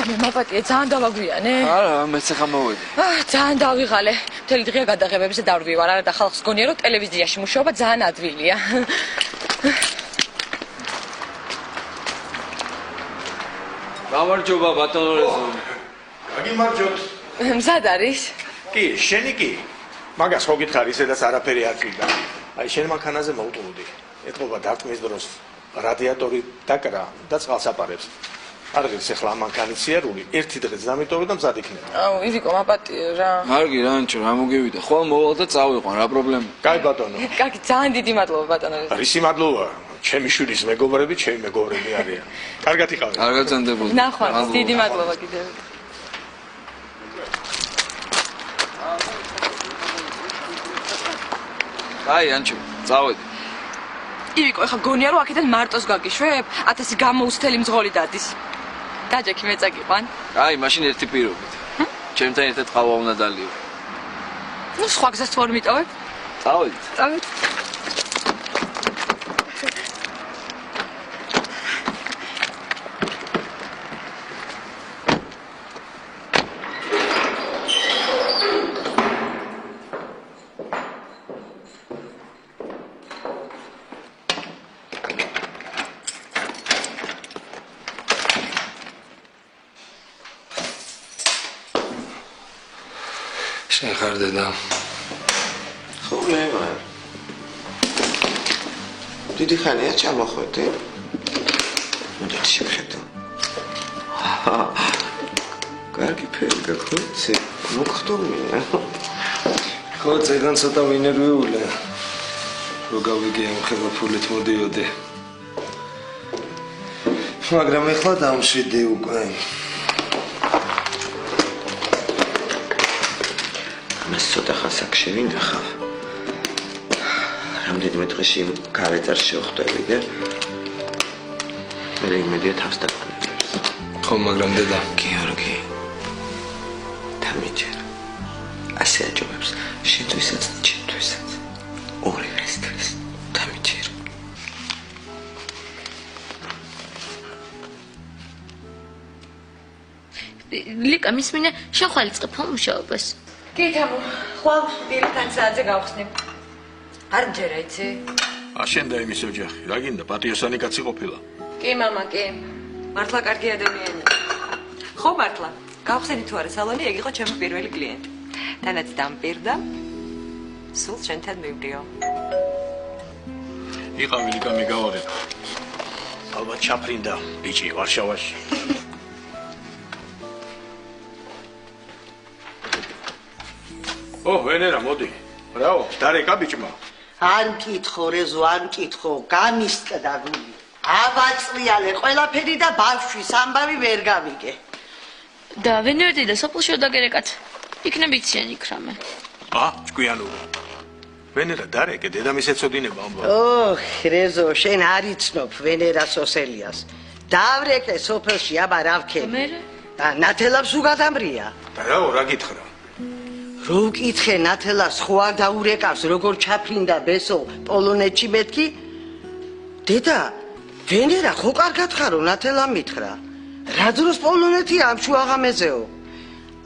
მე მაპატია ძალიან დავაგვიანე. არა, მეც ახლა მოვედი. ძალიან დავიღალე. მთელი დღე გადაღებებზე დავდივარ, არა და ხალხს გონია რომ ტელევიზიაში მუშაობა ძალიან ადვილია. გამარჯობა ბატონო რეზო. გაგიმარჯოთ. მზად არის? კი, შენი კი. მაგას ხო გითხარი, ისედაც არაფერი არ წვიდა. აი შენ მანქანაზე მოუტყუდი. ეთყობა დარტყმის დროს რადიატორი დაკრა და წყალს აპარებს. არ ღირს ახლა მანქანის სიარული, ერთი დღეც დამიტოვე და მზად იქნება. აუ, ივიკო მაპატიო რა. კარგი რანჩო, რა მოგივიდა. ხვალ მოვალ და წავიყვან, რა პრობლემა? კაი ბატონო. კარგი, ძალიან დიდი მადლობა ბატონო. რისი მადლობა? ჩემი შვილის მეგობრები, ჩემი მეგობრები არიან. კარგად იყავით. კარგად ზანდებოდი. ნახვამდის, დიდი მადლობა კიდევ. აი, ანჩო, წავედი. ივიკო, ეხლა გონია რომ აქედან მარტოს გაგიშვებ? 1000 გამოუცდელი მძღოლი დადის. დაჯექი მე წაგიყვან. აი, მაშინ ერთი პირობით. ჩემთან ერთად ყავა უნდა დალიო. ნუ სხვა გზას თუ არ მიტოვებ? წავედით. წავით. შენ ხარ დედა. ხო მე ვარ. დიდი ხანია ჩამოხვედი. უნდა შევხედო. კარგი ფერი გაქონცე. მოხდომია. ხო, წეგან ცოტა ვინერვიულია. რო გავიგე ამ ხელაფულით მოდიოდე. მაგრამ ეხლა დამშვიდე უკვე. მას ცოტა ხანს აქ შევინახავ. რამდენიმე დღეში გარეთ არ შევხვდები და მე იმედია თავს დაგანებს. ხო, მაგრამ დედა, გიორგი დამიჯერა. ასე აჯობებს შენთვისაც და ჩემთვისაც. ორივესთვის დამიჯერა. ლიკა მისმინე შენ ხვალ იწყებ მუშაობას. კი, თამო, ხვალ დილიდან საათზე გავხსნებ. არ მჯერა იცი? შენ და იმის ოჯახი, რა გინდა პატიოსანი კაცი ყოფილა? კი, მამა, კი. მართლა კარგი ადამიანია. ხო, მართლა. გავხსენი თუ არა სალონი, ეგ იყო ჩემი პირველი კლიენტი. თანაც დამპირდა. სულ შენთან მივდიო. იყავი ლიკა მეგავარება. ალბათ ჩაფრინდა ბიჭი ვარშავაში. ო, ვენერა, მოდი. რაო, დარეკა ბიჭმა. არ მკითხო რეზო, არ მკითხო, გამისკდა გული. აბაწლიალე ყველაფერი და ბავშვის ამბავი ვერ გავიგე. და ვენერდი და სოფელში დაგერეკათ. იქნებ იციან იქრამე. ჭკვიანური. ვენერა დარეკე, დედამის ეცოდინება ამბავ. ოხ, რეზო, შენ არ იცნობ ვენერას ოსელიას. დავრეკე სოფელში, აბა რა ვქენი. მერე? და ნათელავს უგადამრია. და რაო, რა გითხრა? რო ვკითხე ნათელას ხო არ დაურეკავს როგორ ჩაფრინდა ბესო პოლონეთში მეთქი? დედა, ვენერა ხო კარგად ხარო ნათელა მითხრა. რა დროს პოლონეთია ამ შუაღამეზეო?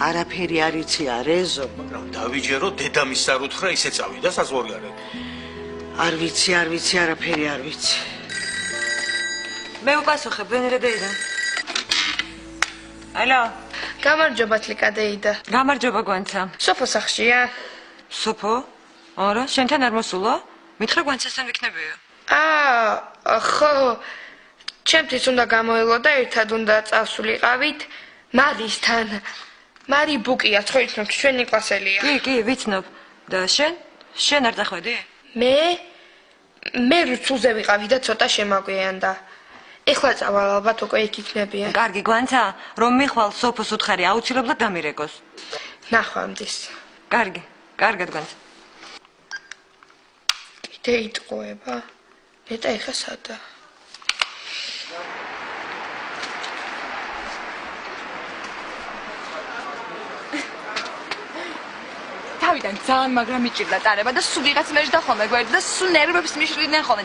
არაფერი არ იცია რეზო. მაგრამ დავიჯერო დედამის არ უთხრა ისე წავიდა საზღვარგარეთ. არ ვიცი, არაფერი არ ვიცი. მე უპასუხებ ვენერა დეიდან. ალო, გამარჯობათ ლიკა დეიდა. გამარჯობა გვანცა. სოფო სახშია? სოფო? არა, შენთან არ მოსულა? მითხრა გვანცასთან ვიქნებიო. ხო. ჩემთვის უნდა გამოელო და ერთად უნდა წავსულიყავით მარისთან. მარი ბუკია, ხო იცნობთ, ჩვენი კლასელია. კი, ვიცნობ. და შენ? შენ არ დახვედი? მე რუსულზე ვიყავი და ცოტა შემაგვიანდა. ეხლა წავალ ალბათ უკვე იქ იქნებიან. კარგი გვანცა, რომ მიხვალ სოფოს უთხარი აუცილებლად დამირეკოს. ნახვამდის. კარგი, კარგად გვანცა. კიდე იტყუება. ნეტა ეხა სადა. თავიდან ძალიან მაგრამ მიჭირდა ტარება და სულ ვიღაც მეშ და ხოლმე გვერდ და სულ ნერვებს მიშლიდნენ ხოლმე.